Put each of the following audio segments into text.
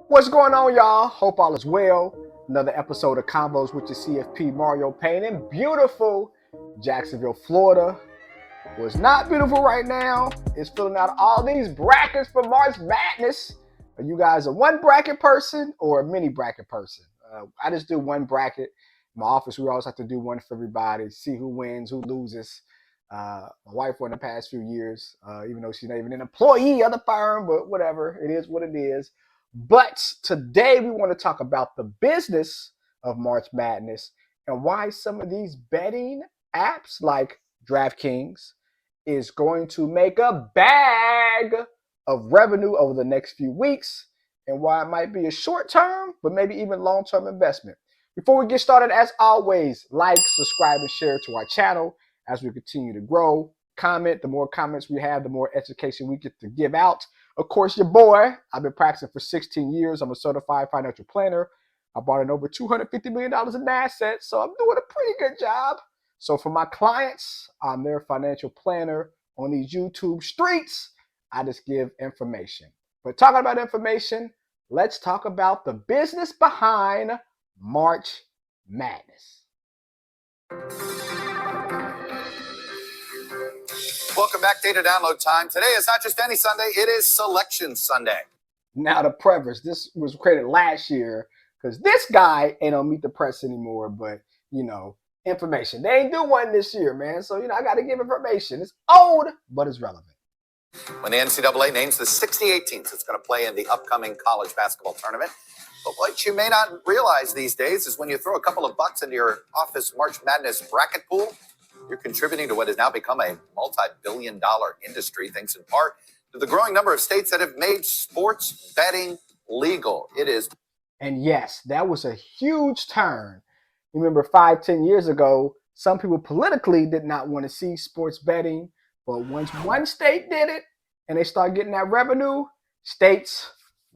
What's going on, y'all? Hope all is well. Another episode of Combos with your CFP Mario Payne in beautiful Jacksonville, Florida. What's not beautiful right now is filling out all these brackets for March Madness. Are you guys a one bracket person or a mini bracket person? I just do one bracket. In my office, we always have to do one for everybody, see who wins, who loses. My wife won the past few years, even though she's not even an employee of the firm, but whatever, it is what it is. But today we want to talk about the business of March Madness and why some of these betting apps like DraftKings is going to make a bag of revenue over the next few weeks and why it might be a short-term, but maybe even long-term investment. Before we get started, as always, like, subscribe, and share to our channel as we continue to grow. Comment. The more comments we have, the more education we get to give out. Of course, your boy, I've been practicing for 16 years. I'm a certified financial planner. I brought in over $250 million in assets, so I'm doing a pretty good job. So for my clients, I'm their financial planner on these YouTube streets. I just give information. But talking about information, let's talk about the business behind March Madness. Welcome back. Data download time. Today is not just any Sunday, it is Selection Sunday. Now the preface, this was created last year because this guy ain't on Meet the Press anymore, but, information. They ain't do one this year, man. So, I got to give information. It's old, but it's relevant. When the NCAA names the 68 teams that's going to play in the upcoming college basketball tournament. But what you may not realize these days is when you throw a couple of bucks into your office March Madness bracket pool, you're contributing to what has now become a multi-billion-dollar industry, thanks in part to the growing number of states that have made sports betting legal. It is. And yes, that was a huge turn. Remember 5-10 years ago, some people politically did not want to see sports betting. But once one state did it and they start getting that revenue, states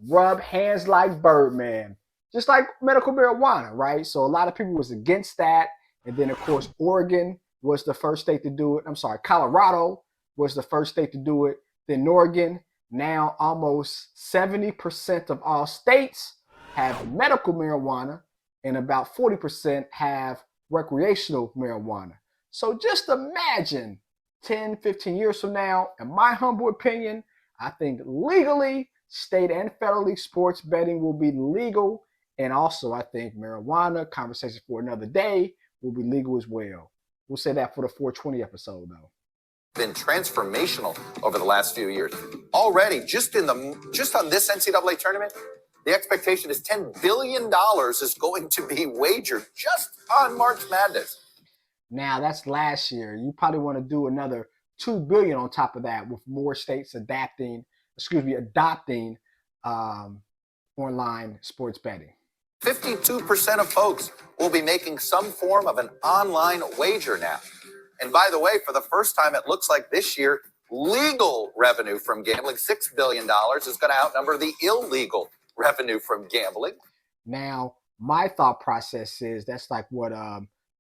rub hands like Birdman. Just like medical marijuana, right? So a lot of people was against that. And then, of course, Oregon was the first state to do it. Colorado was the first state to do it. Then Oregon. Now almost 70% of all states have medical marijuana and about 40% have recreational marijuana. So just imagine 10, 15 years from now, in my humble opinion, I think legally, state and federally, sports betting will be legal. And also, I think marijuana, conversation for another day, will be legal as well. We'll say that for the 420 episode, though. Been transformational over the last few years. Already, just on this NCAA tournament, the expectation is $10 billion is going to be wagered just on March Madness. Now, that's last year. You probably want to do another $2 billion on top of that with more states adopting online sports betting. 52% of folks will be making some form of an online wager now. And by the way, for the first time, it looks like this year, legal revenue from gambling, $6 billion, is going to outnumber the illegal revenue from gambling. Now, my thought process is that's like what,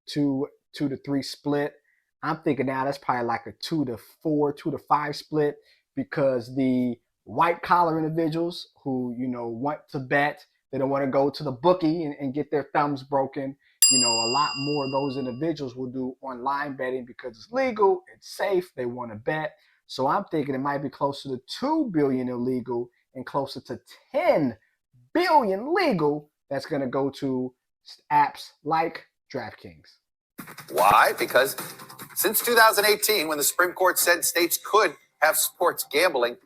2 to 3 split. I'm thinking now that's probably like a 2 to 4, 2 to 5 split because the white collar individuals who, want to bet, they don't want to go to the bookie and get their thumbs broken. A lot more of those individuals will do online betting because it's legal, it's safe, they want to bet. So I'm thinking it might be closer to 2 billion illegal and closer to 10 billion legal that's going to go to apps like DraftKings. Why? Because since 2018, when the Supreme Court said states could have sports gambling,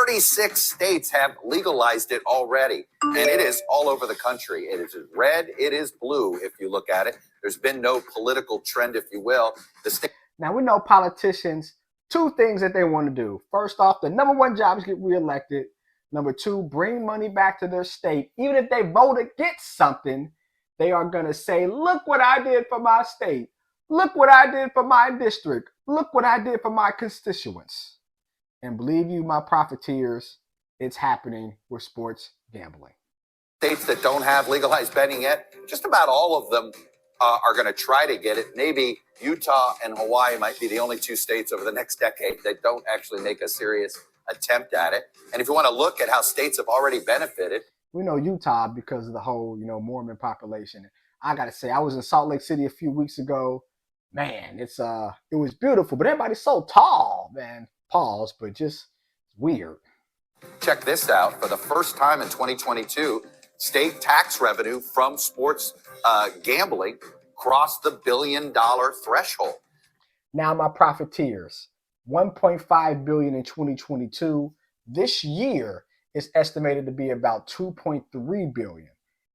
36 states have legalized it already, and it is all over the country. It is red, it is blue, if you look at it. There's been no political trend, if you will. Now, we know politicians, 2 things that they want to do. First off, the number 1 job is get reelected. Number 2, bring money back to their state. Even if they vote against something, they are going to say, look what I did for my state. Look what I did for my district. Look what I did for my constituents. And believe you, my profiteers, it's happening with sports gambling. States that don't have legalized betting yet, just about all of them are going to try to get it. Maybe Utah and Hawaii might be the only 2 states over the next decade that don't actually make a serious attempt at it. And if you want to look at how states have already benefited. We know Utah because of the whole, Mormon population. I gotta say, I was in Salt Lake City a few weeks ago. Man, it was beautiful, but everybody's so tall, man. Pause, but just weird. Check this out. For the first time in 2022, state tax revenue from sports gambling crossed the $1 billion threshold. Now my profiteers, 1.5 billion in 2022. This year is estimated to be about 2.3 billion,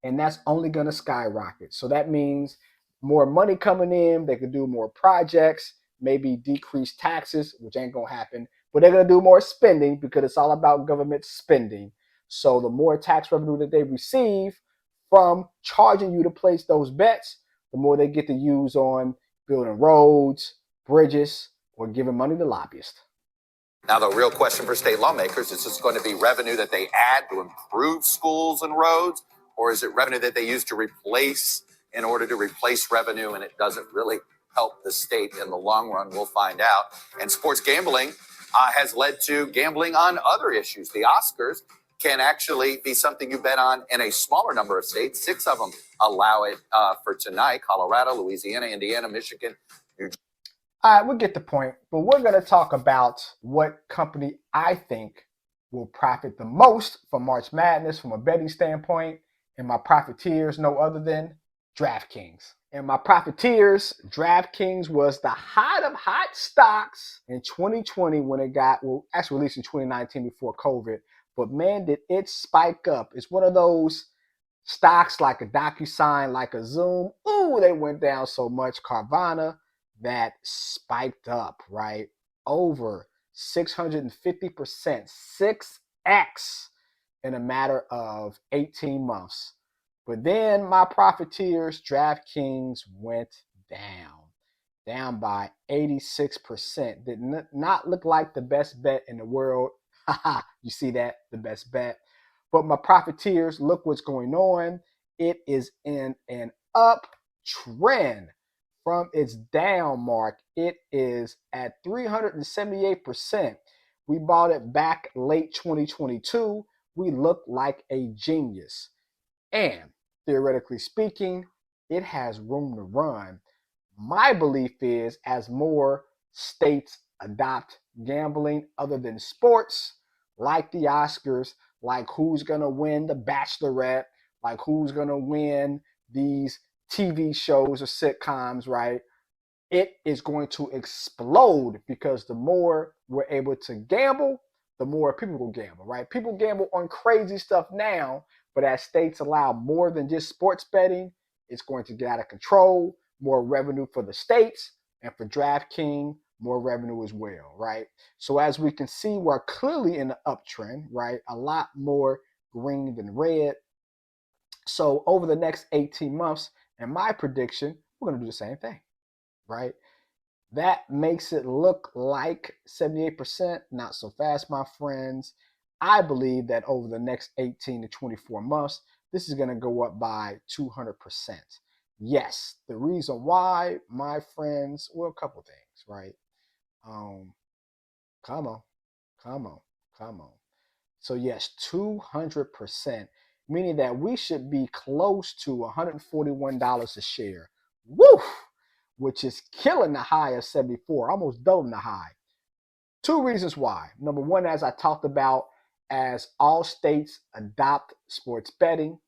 and that's only going to skyrocket. So that means more money coming in, they could do more projects, maybe decrease taxes, which ain't going to happen, but they're going to do more spending because it's all about government spending. So the more tax revenue that they receive from charging you to place those bets, the more they get to use on building roads, bridges, or giving money to lobbyists. Now, the real question for state lawmakers is this going to be revenue that they add to improve schools and roads, or is it revenue that they use to replace in order to replace revenue, and it doesn't really help the state in the long run? We'll find out. And sports gambling has led to gambling on other issues. The Oscars can actually be something you bet on in a smaller number of states. 6 of them allow it for tonight: Colorado, Louisiana, Indiana, Michigan, New Jersey. All right, we'll get the point, but we're going to talk about what company I think will profit the most from March Madness from a betting standpoint, and my profiteers no other than DraftKings. And my profiteers, DraftKings was the hot of hot stocks in 2020 when it actually released in 2019 before COVID, but man, did it spike up. It's one of those stocks like a DocuSign, like a Zoom. Ooh, they went down so much. Carvana, that spiked up, right? Over 650%, 6x in a matter of 18 months. But then my profiteers, DraftKings, went down by 86%. Did not look like the best bet in the world. Haha, you see that? The best bet. But my profiteers, look what's going on. It is in an uptrend. From its down mark, it is at 378%. We bought it back late 2022. We look like a genius. And theoretically speaking, it has room to run. My belief is as more states adopt gambling other than sports, like the Oscars, like who's going to win The Bachelorette, like who's going to win these TV shows or sitcoms, right? It is going to explode because the more we're able to gamble, the more people will gamble, right? People gamble on crazy stuff now, but as states allow more than just sports betting, it's going to get out of control, more revenue for the states, and for DraftKings, more revenue as well, right? So as we can see, we're clearly in the uptrend, right? A lot more green than red. So over the next 18 months, and my prediction, we're going to do the same thing, right? That makes it look like 78%, not so fast, my friends. I believe that over the next 18 to 24 months, this is going to go up by 200%. Yes, the reason why, my friends, well, a couple things, right? Come on, come on, come on. So yes, 200%, meaning that we should be close to $141 a share. Woo! Which is killing the high of 74, almost doubling the high. Two reasons why. Number one, as I talked about, as all states adopt sports betting,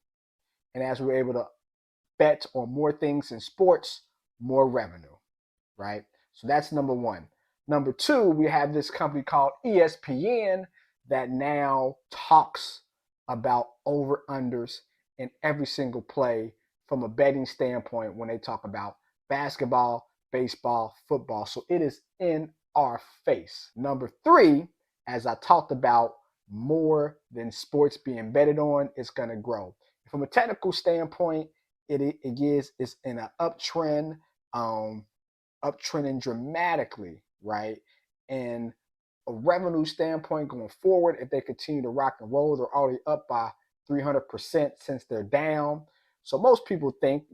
and as we're able to bet on more things in sports, more revenue, right? So that's number one. Number two, we have this company called ESPN that now talks about over-unders in every single play from a betting standpoint when they talk about basketball, baseball, football. So it is in our face. Number three, as I talked about, more than sports being betted on, it's going to grow. From a technical standpoint, it's in an uptrend, uptrending dramatically, right? And a revenue standpoint going forward, if they continue to rock and roll, they're already up by 300% since they're down. So most people think,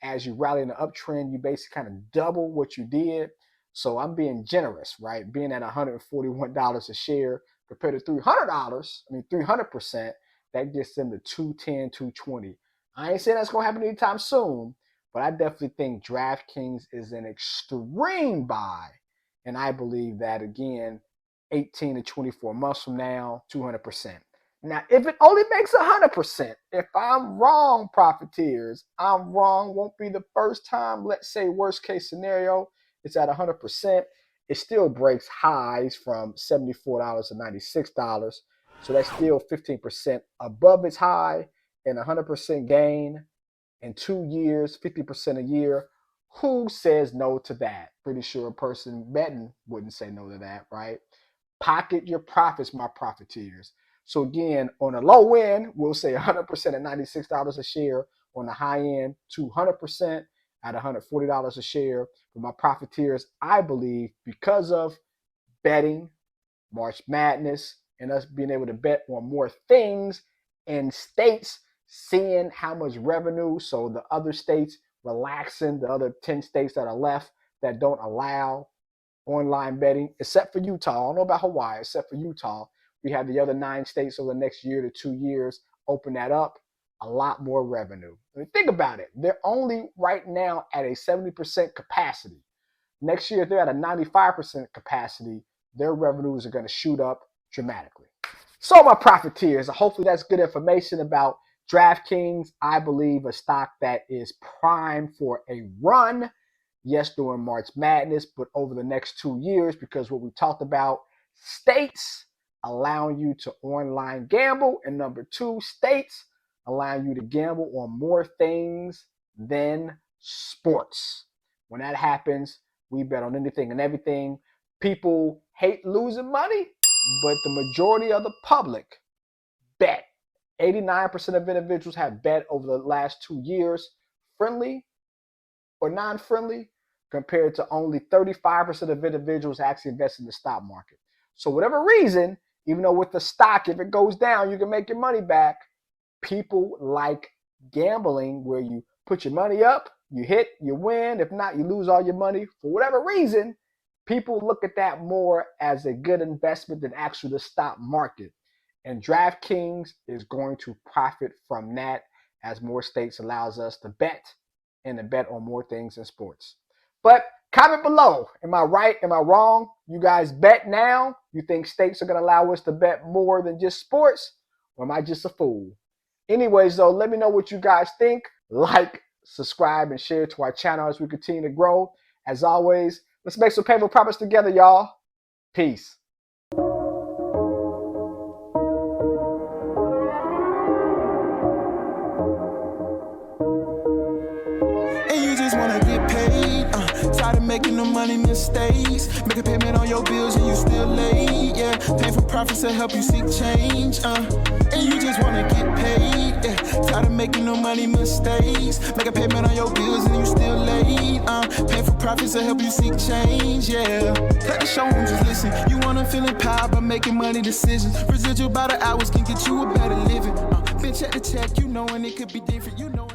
as you rally in the uptrend, you basically kind of double what you did. So I'm being generous, right? Being at $141 a share compared to $300, 300%, that gets them to 210, 220. I ain't saying that's going to happen anytime soon, but I definitely think DraftKings is an extreme buy. And I believe that, again, 18 to 24 months from now, 200%. Now, if it only makes 100%, if I'm wrong, profiteers, I'm wrong. Won't be the first time. Let's say worst case scenario, it's at 100%. It still breaks highs from $74 to $96. So that's still 15% above its high and 100% gain in 2 years, 50% a year. Who says no to that? Pretty sure a person betting wouldn't say no to that, right? Pocket your profits, my profiteers. So again, on the low end, we'll say 100% at $96 a share. On the high end, 200% at $140 a share. For my profiteers, I believe because of betting, March Madness, and us being able to bet on more things and states seeing how much revenue, so the other states relaxing, the other 10 states that are left that don't allow online betting, except for Utah. I don't know about Hawaii, except for Utah. We have the other 9 states over the next year to 2 years open that up, a lot more revenue. I mean, think about it. They're only right now at a 70% capacity. Next year, if they're at a 95% capacity, their revenues are going to shoot up dramatically. So my profiteers, hopefully that's good information about DraftKings. I believe a stock that is primed for a run. Yes, during March Madness, but over the next 2 years, because what we talked about, states allowing you to online gamble, and number 2, states allowing you to gamble on more things than sports. When that happens, we bet on anything and everything. People hate losing money, but the majority of the public bet. 89% of individuals have bet over the last 2 years, friendly or non-friendly, compared to only 35% of individuals actually invest in the stock market. So whatever reason, even though with the stock, if it goes down, you can make your money back, people like gambling where you put your money up, you hit, you win. If not, you lose all your money. For whatever reason, people look at that more as a good investment than actually the stock market. And DraftKings is going to profit from that as more states allows us to bet and to bet on more things in sports. But comment below. Am I right? Am I wrong? You guys bet now? You think states are going to allow us to bet more than just sports? Or am I just a fool? Anyways, though, let me know what you guys think. Like, subscribe, and share to our channel as we continue to grow. As always, let's make some painful profits together, y'all. Peace. Tired of making the money mistakes. Make a payment on your bills and you still late. Yeah, painful profits to help you seek change. And you just wanna get paid. Yeah, tired of making the money mistakes. Make a payment on your bills and you still late. Painful profits to help you seek change. Yeah, cut the show and just listen. You wanna feel empowered by making money decisions. Residual by the hours can get you a better living. Bitch at the check, you know, and it could be different. You know.